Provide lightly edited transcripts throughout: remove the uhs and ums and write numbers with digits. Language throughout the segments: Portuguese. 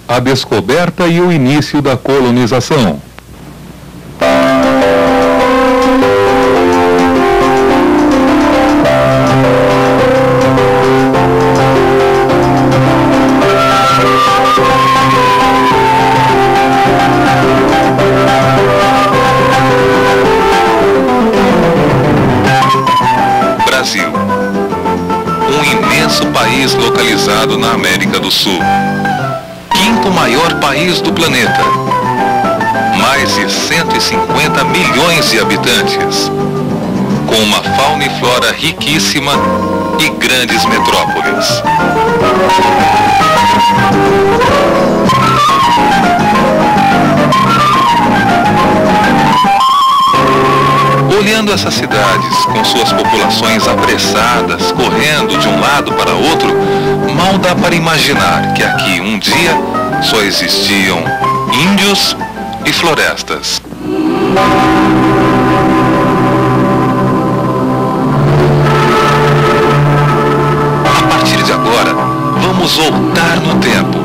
a descoberta e o início da colonização. Brasil, um imenso país localizado na América do Sul, quinto maior país do planeta, mais de 150 milhões de habitantes, com uma fauna e flora riquíssima e grandes metrópoles. Olhando essas cidades, com suas populações apressadas, correndo de um lado para outro, mal dá para imaginar que aqui um dia só existiam índios e florestas. A partir de agora, vamos voltar no tempo,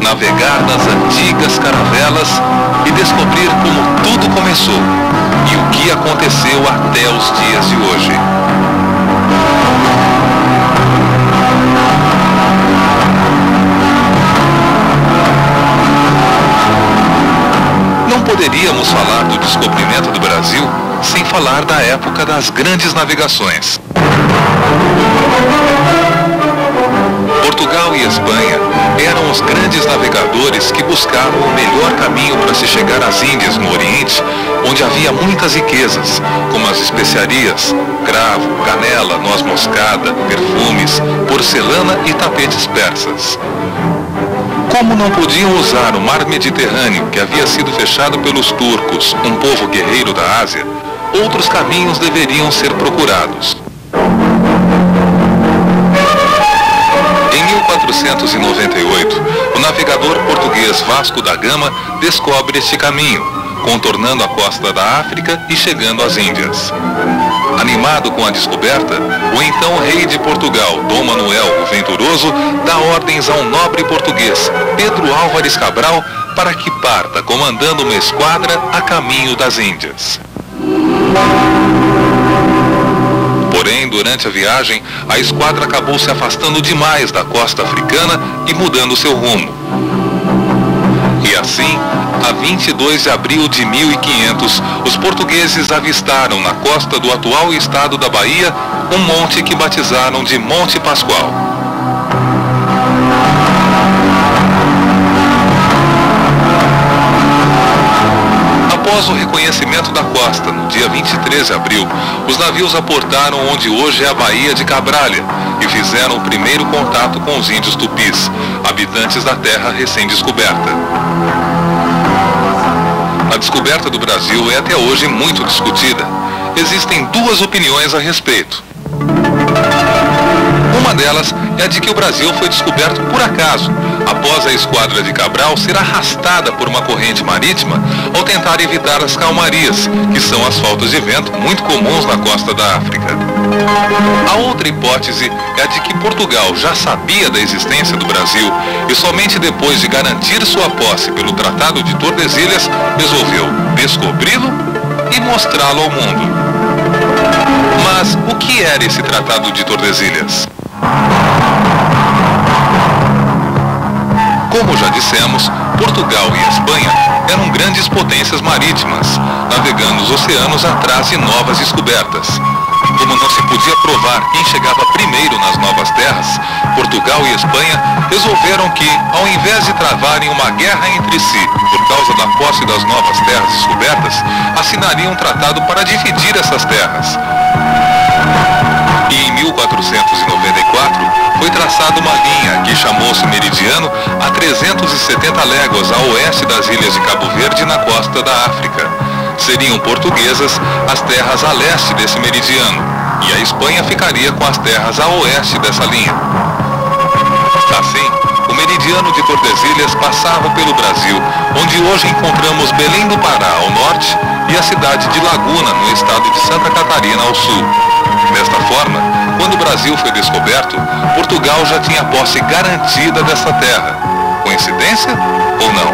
navegar nas antigas caravelas e descobrir como tudo começou e o que aconteceu até os dias de hoje. Não poderíamos falar do descobrimento do Brasil sem falar da época das grandes navegações. Portugal e Espanha eram os grandes navegadores que buscavam o melhor caminho para se chegar às Índias no Oriente, onde havia muitas riquezas, como as especiarias, cravo, canela, noz moscada, perfumes, porcelana e tapetes persas. Como não podiam usar o mar Mediterrâneo, que havia sido fechado pelos turcos, um povo guerreiro da Ásia, outros caminhos deveriam ser procurados. Em 1498, o navegador português Vasco da Gama descobre este caminho, contornando a costa da África e chegando às Índias. Animado com a descoberta, o então rei de Portugal, Dom Manuel o Venturoso, dá ordens a um nobre português, Pedro Álvares Cabral, para que parta comandando uma esquadra a caminho das Índias. Porém, durante a viagem, a esquadra acabou se afastando demais da costa africana e mudando seu rumo. E assim, a 22 de abril de 1500, os portugueses avistaram na costa do atual estado da Bahia um monte que batizaram de Monte Pascoal. Após o reconhecimento da costa, no dia 23 de abril, os navios aportaram onde hoje é a Baía de Cabralha e fizeram o primeiro contato com os índios tupis, habitantes da terra recém-descoberta. A descoberta do Brasil é até hoje muito discutida. Existem duas opiniões a respeito. Uma delas é a de que o Brasil foi descoberto por acaso, após a esquadra de Cabral ser arrastada por uma corrente marítima ao tentar evitar as calmarias, que são as faltas de vento muito comuns na costa da África. A outra hipótese é a de que Portugal já sabia da existência do Brasil e somente depois de garantir sua posse pelo Tratado de Tordesilhas, resolveu descobri-lo e mostrá-lo ao mundo. Mas o que era esse Tratado de Tordesilhas? Como já dissemos, Portugal e Espanha eram grandes potências marítimas, navegando os oceanos atrás de novas descobertas. Como não se podia provar quem chegava primeiro nas novas terras, Portugal e Espanha resolveram que, ao invés de travarem uma guerra entre si por causa da posse das novas terras descobertas, assinariam um tratado para dividir essas terras. E em 1494 foi traçada uma linha que chamou-se meridiano a 370 léguas a oeste das ilhas de Cabo Verde, na costa da África. Seriam portuguesas as terras a leste desse meridiano, e a Espanha ficaria com as terras a oeste dessa linha. Assim, o meridiano de Tordesilhas passava pelo Brasil, onde hoje encontramos Belém do Pará ao norte e a cidade de Laguna, no estado de Santa Catarina, ao sul. Desta forma, quando o Brasil foi descoberto, Portugal já tinha posse garantida dessa terra. Coincidência ou não?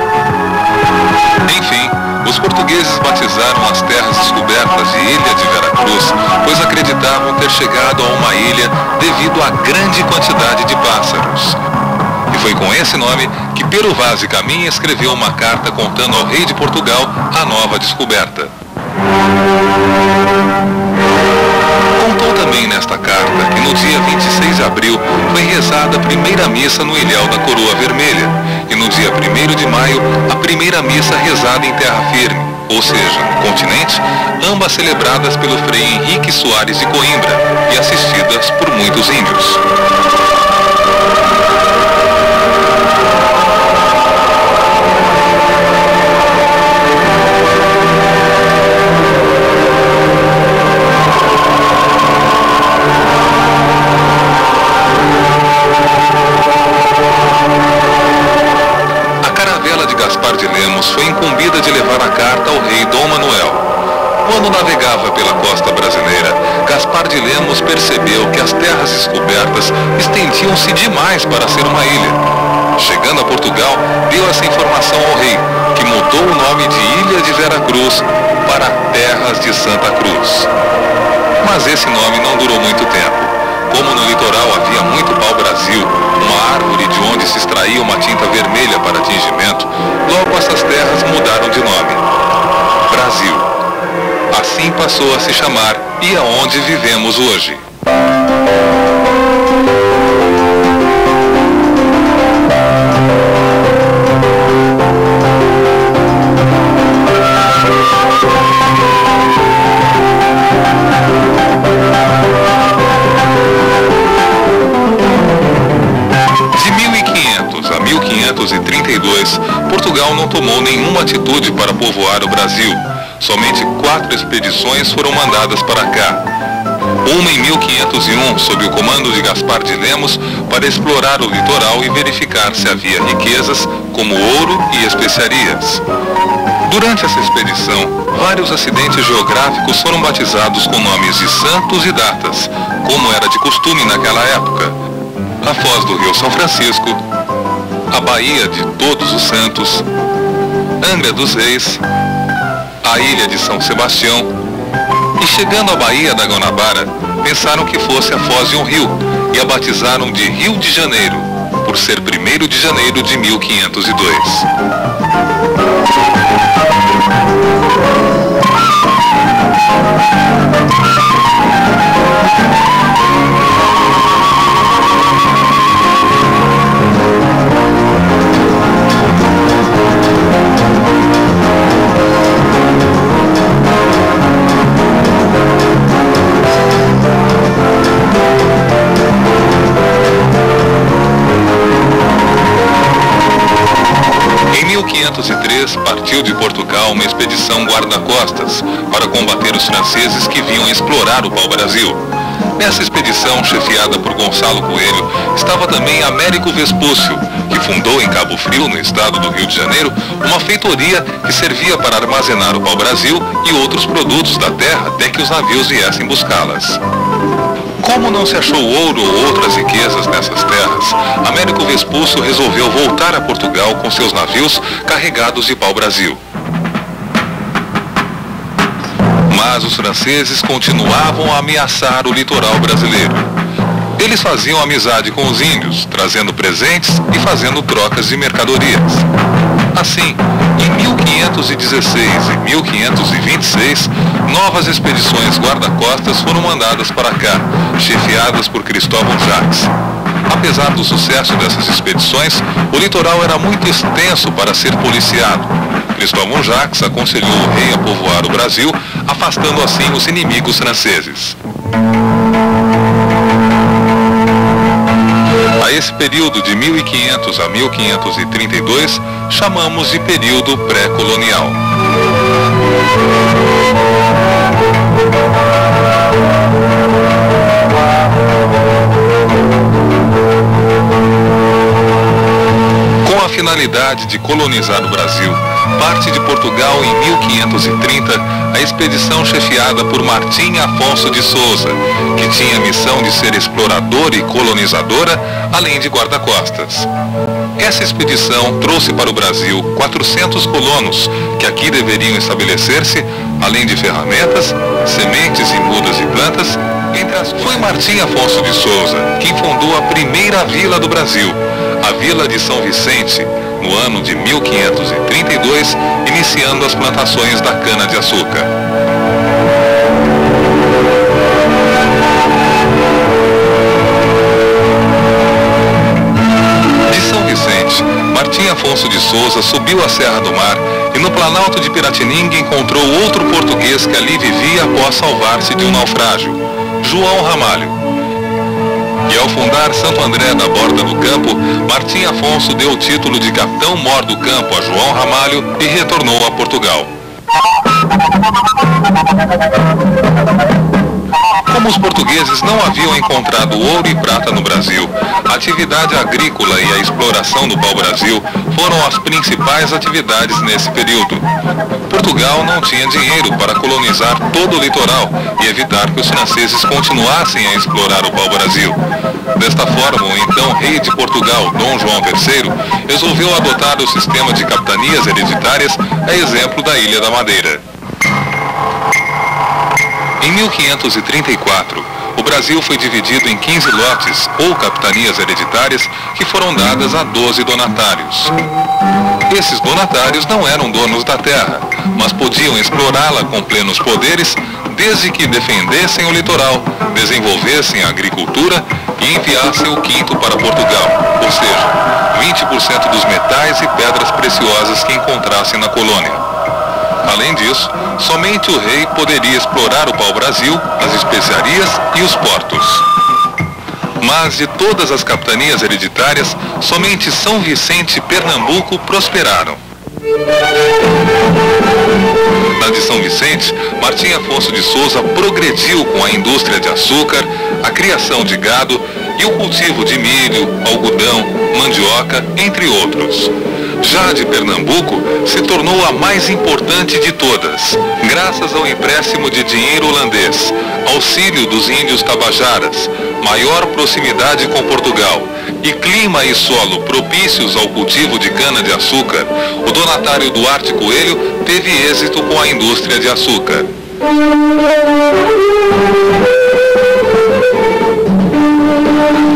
Enfim, os portugueses batizaram as terras descobertas de Ilha de Veracruz, pois acreditavam ter chegado a uma ilha devido à grande quantidade de pássaros. E foi com esse nome que Pero Vaz e Caminha escreveu uma carta contando ao rei de Portugal a nova descoberta. Contou também nesta carta que no dia 26 de abril foi rezada a primeira missa no Ilhéu da Coroa Vermelha e no dia 1º de maio a primeira missa rezada em terra firme, ou seja, no continente, ambas celebradas pelo Frei Henrique Soares de Coimbra e assistidas por muitos índios. Foi incumbida de levar a carta ao rei Dom Manuel. Quando navegava pela costa brasileira, Gaspar de Lemos percebeu que as terras descobertas estendiam-se demais para ser uma ilha. Chegando a Portugal, deu essa informação ao rei, que mudou o nome de Ilha de Veracruz para Terras de Santa Cruz. Mas esse nome não durou muito tempo. Como no litoral havia muito pau-brasil, uma árvore de onde se extraía uma tinta vermelha para tingimento, logo essas terras mudaram de nome. Brasil. Assim passou a se chamar e aonde vivemos hoje. A 1532, Portugal não tomou nenhuma atitude para povoar o Brasil. Somente 4 expedições foram mandadas para cá. Uma em 1501, sob o comando de Gaspar de Lemos, para explorar o litoral e verificar se havia riquezas como ouro e especiarias. Durante essa expedição, vários acidentes geográficos foram batizados com nomes de santos e datas, como era de costume naquela época. A foz do Rio São Francisco, a Baía de Todos os Santos, Angra dos Reis, a Ilha de São Sebastião, e chegando à Baía da Guanabara, pensaram que fosse a foz de um rio, e a batizaram de Rio de Janeiro, por ser 1º de janeiro de 1502. Em 1503, partiu de Portugal uma expedição guarda-costas para combater os franceses que vinham explorar o pau-brasil. Nessa expedição, chefiada por Gonçalo Coelho, estava também Américo Vespúcio, que fundou em Cabo Frio, no estado do Rio de Janeiro, uma feitoria que servia para armazenar o pau-brasil e outros produtos da terra até que os navios viessem buscá-las. Como não se achou ouro ou outras riquezas nessas terras, Américo Vespúcio resolveu voltar a Portugal com seus navios carregados de pau-brasil. Mas os franceses continuavam a ameaçar o litoral brasileiro. Eles faziam amizade com os índios, trazendo presentes e fazendo trocas de mercadorias. Assim, em 1516 e 1526, novas expedições guarda-costas foram mandadas para cá, chefiadas por Cristóvão Jacques. Apesar do sucesso dessas expedições, o litoral era muito extenso para ser policiado. Cristóvão Jacques aconselhou o rei a povoar o Brasil, afastando assim os inimigos franceses. A esse período de 1500 a 1532, chamamos de período pré-colonial. Com a finalidade de colonizar o Brasil, parte de Portugal em 1530, a expedição chefiada por Martim Afonso de Souza, que tinha a missão de ser exploradora e colonizadora, além de guarda-costas. Essa expedição trouxe para o Brasil 400 colonos, que aqui deveriam estabelecer-se, além de ferramentas, sementes e mudas de plantas. Foi Martim Afonso de Souza quem fundou a primeira vila do Brasil, a Vila de São Vicente, no ano de 1532, iniciando as plantações da cana-de-açúcar. De São Vicente, Martim Afonso de Souza subiu a Serra do Mar e no Planalto de Piratininga encontrou outro português que ali vivia após salvar-se de um naufrágio, João Ramalho. E ao fundar Santo André da Borda do Campo, Martim Afonso deu o título de Capitão-Mor do Campo a João Ramalho e retornou a Portugal. Como os portugueses não haviam encontrado ouro e prata no Brasil, a atividade agrícola e a exploração do pau-brasil foram as principais atividades nesse período. Portugal não tinha dinheiro para colonizar todo o litoral e evitar que os franceses continuassem a explorar o pau-brasil. Desta forma, o então rei de Portugal, Dom João III, resolveu adotar o sistema de capitanias hereditárias, a exemplo da Ilha da Madeira. Em 1534, o Brasil foi dividido em 15 lotes, ou capitanias hereditárias, que foram dadas a 12 donatários. Esses donatários não eram donos da terra, mas podiam explorá-la com plenos poderes, desde que defendessem o litoral, desenvolvessem a agricultura e enviassem o quinto para Portugal, ou seja, 20% dos metais e pedras preciosas que encontrassem na colônia. Além disso, somente o rei poderia explorar o pau-brasil, as especiarias e os portos. Mas de todas as capitanias hereditárias, somente São Vicente e Pernambuco prosperaram. Na de São Vicente, Martim Afonso de Souza progrediu com a indústria de açúcar, a criação de gado e o cultivo de milho, algodão, mandioca, entre outros. Já a de Pernambuco se tornou a mais importante de todas, graças ao empréstimo de dinheiro holandês, auxílio dos índios tabajaras, maior proximidade com Portugal e clima e solo propícios ao cultivo de cana-de-açúcar. O donatário Duarte Coelho teve êxito com a indústria de açúcar.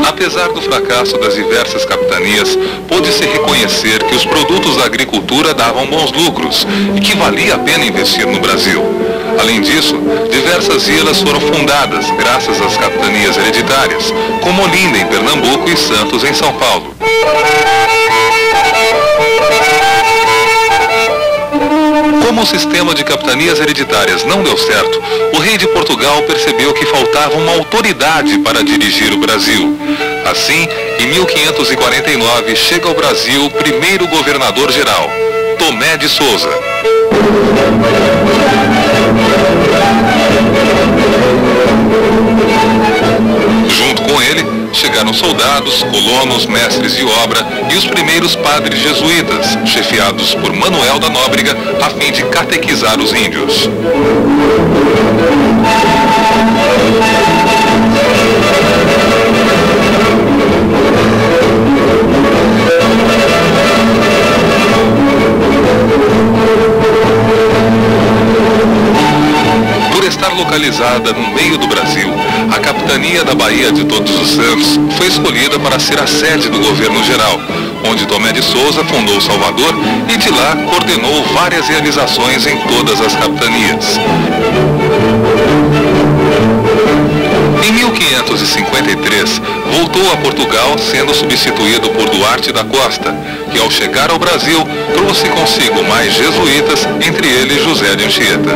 Apesar do fracasso das diversas capitanias, pôde-se reconhecer que os produtos da agricultura davam bons lucros e que valia a pena investir no Brasil. Além disso, diversas vilas foram fundadas graças às capitanias hereditárias, como Olinda em Pernambuco e Santos em São Paulo. Como o sistema de capitanias hereditárias não deu certo, o rei de Portugal percebeu que faltava uma autoridade para dirigir o Brasil. Assim, em 1549, chega ao Brasil o primeiro governador-geral, Tomé de Souza. Junto com ele, chegaram soldados, colonos, mestres de obra e os primeiros padres jesuítas, chefiados por Manuel da Nóbrega, a fim de catequizar os índios. Por estar localizada no meio do Brasil, a capitania da Baía de Todos os Santos foi escolhida para ser a sede do governo geral, onde Tomé de Souza fundou Salvador e de lá coordenou várias realizações em todas as capitanias. Em 1553, voltou a Portugal, sendo substituído por Duarte da Costa, que ao chegar ao Brasil, trouxe consigo mais jesuítas, entre eles José de Anchieta.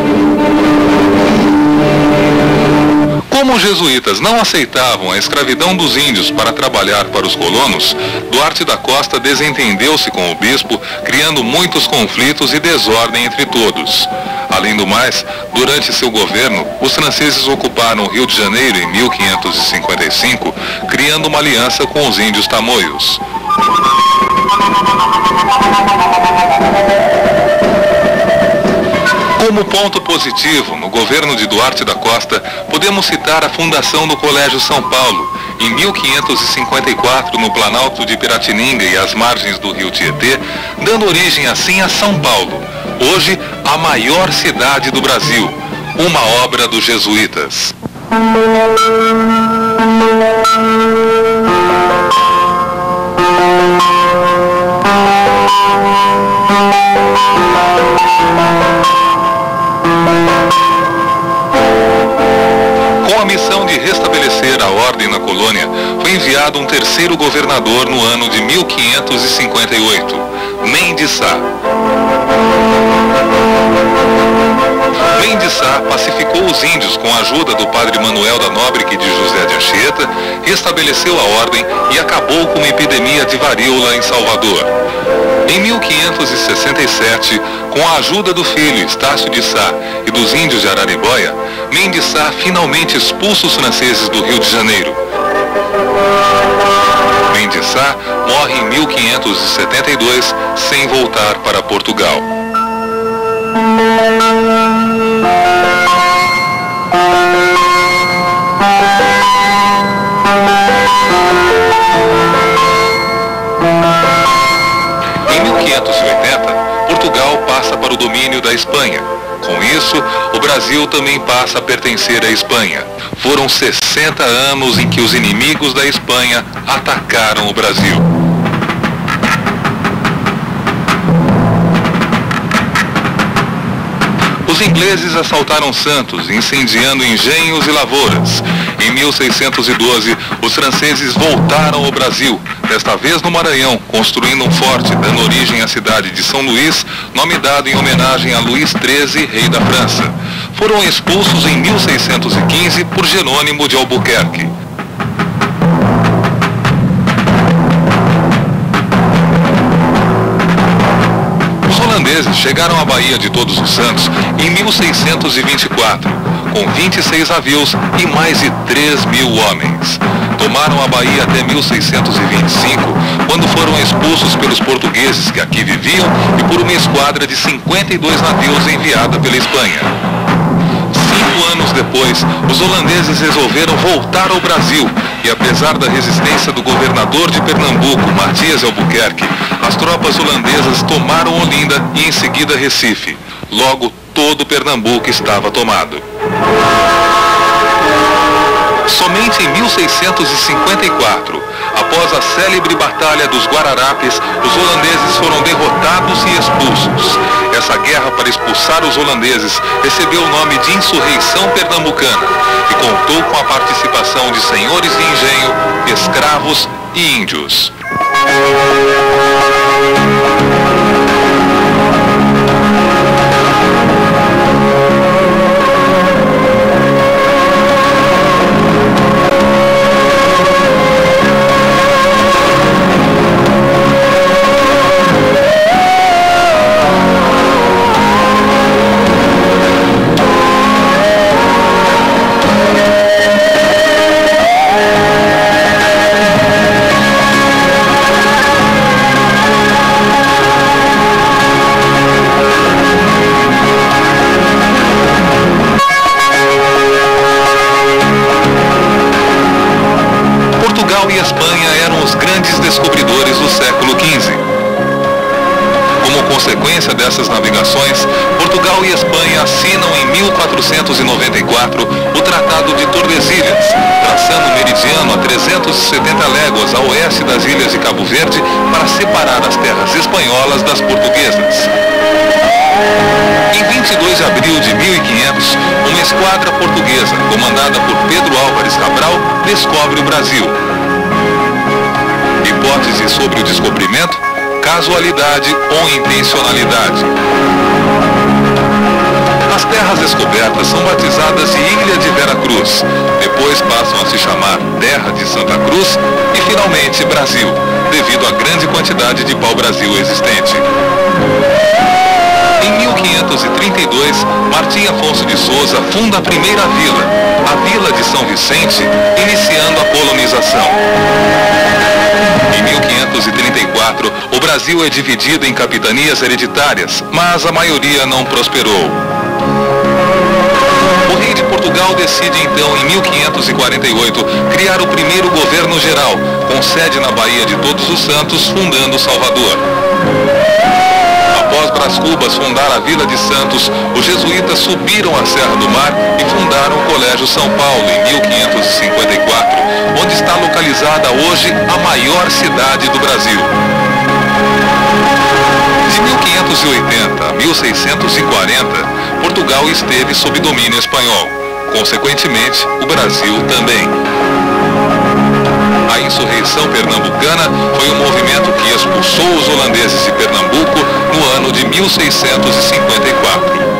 Como os jesuítas não aceitavam a escravidão dos índios para trabalhar para os colonos, Duarte da Costa desentendeu-se com o bispo, criando muitos conflitos e desordem entre todos. Além do mais, durante seu governo, os franceses ocuparam o Rio de Janeiro em 1555, criando uma aliança com os índios tamoios. Como ponto positivo, no governo de Duarte da Costa, podemos citar a fundação do Colégio São Paulo, em 1554, no Planalto de Piratininga e às margens do rio Tietê, dando origem assim a São Paulo, hoje a maior cidade do Brasil, uma obra dos jesuítas. Com a missão de restabelecer a ordem na colônia, foi enviado um terceiro governador no ano de 1558, Mendes Sá. Mendes Sá pacificou os índios com a ajuda do padre Manuel da Nóbrega e de José de Anchieta, restabeleceu a ordem e acabou com uma epidemia de varíola em Salvador. Em 1567, com a ajuda do filho Estácio de Sá e dos índios de Araribóia, Mendes Sá finalmente expulsa os franceses do Rio de Janeiro. Mendes Sá morre em 1572, sem voltar para Portugal. Em 1580, Portugal passa para o domínio da Espanha. Com isso, o Brasil também passa a pertencer à Espanha. Foram 60 anos em que os inimigos da Espanha atacaram o Brasil. Os ingleses assaltaram Santos, incendiando engenhos e lavouras. Em 1612, os franceses voltaram ao Brasil, desta vez no Maranhão, construindo um forte, dando origem à cidade de São Luís, nome dado em homenagem a Luís XIII, rei da França. Foram expulsos em 1615 por Jerônimo de Albuquerque. Os holandeses chegaram à Baía de Todos os Santos em 1624, com 26 navios e mais de 3.000 homens. Tomaram a Bahia até 1625, quando foram expulsos pelos portugueses que aqui viviam e por uma esquadra de 52 navios enviada pela Espanha. 5 anos depois, os holandeses resolveram voltar ao Brasil e, apesar da resistência do governador de Pernambuco, Matias Albuquerque, as tropas holandesas tomaram Olinda e em seguida Recife. Logo, todo Pernambuco estava tomado. Somente em 1654, após a célebre Batalha dos Guararapes, os holandeses foram derrotados e expulsos. Essa guerra para expulsar os holandeses recebeu o nome de Insurreição Pernambucana e contou com a participação de senhores de engenho, escravos e índios. Portugal e Espanha eram os grandes descobridores do século XV. Como consequência dessas navegações, Portugal e Espanha assinam em 1494 o Tratado de Tordesilhas, traçando o meridiano a 370 léguas a oeste das ilhas de Cabo Verde para separar as terras espanholas das portuguesas. Em 22 de abril de 1500, uma esquadra portuguesa, comandada por Pedro Álvares Cabral, descobre o Brasil. Hipótese sobre o descobrimento: casualidade ou intencionalidade. As terras descobertas são batizadas de Ilha de Vera Cruz, depois passam a se chamar Terra de Santa Cruz e finalmente Brasil, devido à grande quantidade de pau-brasil existente. Em 1532, Martim Afonso de Souza funda a primeira vila, a Vila de São Vicente, iniciando a colonização. Em 1534, 1604, o Brasil é dividido em capitanias hereditárias, mas a maioria não prosperou. O rei de Portugal decide então, em 1548, criar o primeiro governo geral, com sede na Baía de Todos os Santos, fundando Salvador. Após Brás Cubas fundar a Vila de Santos, os jesuítas subiram a Serra do Mar e fundaram o Colégio São Paulo, em 1554, onde está localizada hoje a maior cidade do Brasil. De 1580 a 1640, Portugal esteve sob domínio espanhol. Consequentemente, o Brasil também. A insurreição pernambucana foi um movimento que expulsou os holandeses de Pernambuco no ano de 1654.